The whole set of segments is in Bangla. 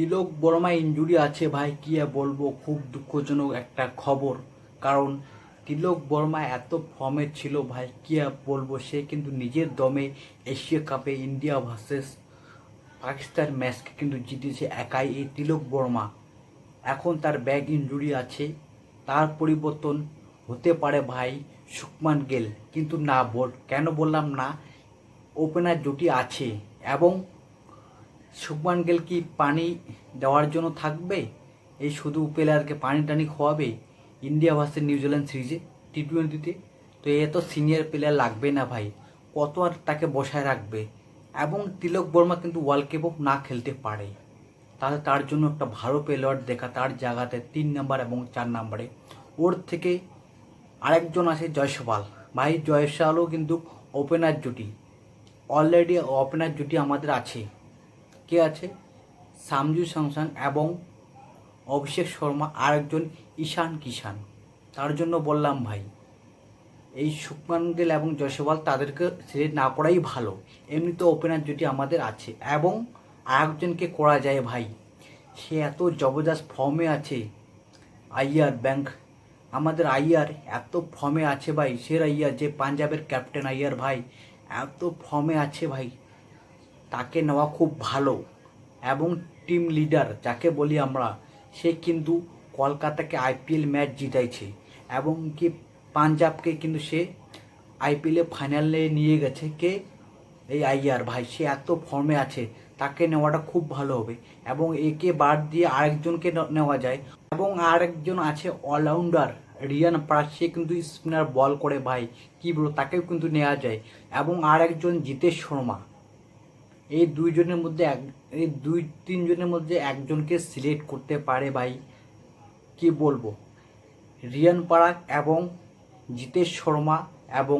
তিলক বর্মা ইনজুরি আছে ভাই, কি আর বলবো, খুব দুঃখজনক একটা খবর। কারণ তিলক বর্মা এত ফর্মে ছিল ভাই, কি আর বলবো, সে কিন্তু নিজের দমে এশিয়া কাপে ইন্ডিয়া ভার্সেস পাকিস্তান ম্যাচকে কিন্তু জিতেছে একাই এই তিলক বর্মা। এখন তার ব্যাক ইনজুরি আছে, তার পরিবর্তন হতে পারে ভাই শুভমান গিল। কিন্তু না, কেন বললাম না, ওপেনার জুটি আছে এবং শুভমান গিল কি পানি দেওয়ার জন্য থাকবে? এই শুধু প্লেয়ারকে পানি টানি খোয়াবে ইন্ডিয়া ভার্সেস নিউজিল্যান্ড সিরিজে টি-20-তে? তো এ তো সিনিয়র প্লেয়ার লাগবে না ভাই, কত আর তাকে বসায় রাখবে? এবং তিলক বর্মা কিন্তু ওয়ার্ল্ড কাপও না খেলতে পারে, তাহলে তার জন্য একটা ভালো প্লেয়ার দেখা, তার জায়গাতে 3 নম্বর এবং 4 নম্বরে ওর থেকে আরেকজন আছে জয়সওয়াল। ভাই জয়সওয়ালও কিন্তু ওপেনার জুটি, অলরেডি ওপেনার জুটি আমাদের আছে। কে আছে? সামজু স্যামসন এবং অভিষেক শর্মা, আর একজন ঈশান কিষান। তার জন্য বললাম ভাই, এই শুভমান গিল এবং জয়সওয়াল তাদেরকে সিলেক্ট না করাই ভালো। এমনিতে ওপেনার জুটি আমাদের আছে এবং আরেকজনকে করা যায় ভাই, সে এত জবরদস্ত ফর্মে আছে, আইয়ার ব্যাংক। আমাদের আইয়ার এত ফর্মে আছে ভাই, সের আইয়ার যে পাঞ্জাবের ক্যাপ্টেন আইয়ার ভাই, এত ফর্মে আছে ভাই, তাকে নেওয়া খুব ভালো। এবং টিম লিডার যাকে বলি আমরা, সে কিন্তু কলকাতাকে আইপিএল ম্যাচ জিতাইছে এবং কি পাঞ্জাবকে কিন্তু সে আইপিএলে ফাইনালে নিয়ে গেছে। কে? এই আইয়ার ভাই, সে এত ফর্মে আছে, তাকে নেওয়াটা খুব ভালো হবে। এবং একে বাদ দিয়ে আরেকজনকে নেওয়া যায়। এবং আরেকজন আছে অলরাউন্ডার রিয়ান পরাগ, সে কিন্তু স্পিনার বল করে ভাই, কি বলবো, তাকেও কিন্তু নেওয়া যায়। এবং আরেকজন জিতেশ শর্মা। এই দুইজনের মধ্যে এই 2-3 জনের মধ্যে একজনকে সিলেক্ট করতে পারে ভাই, কি বলবো, রিয়ান পরাগ এবং জিতেশ শর্মা এবং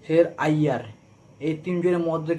ফের আইয়ার, এই 3 জনের মধ্যে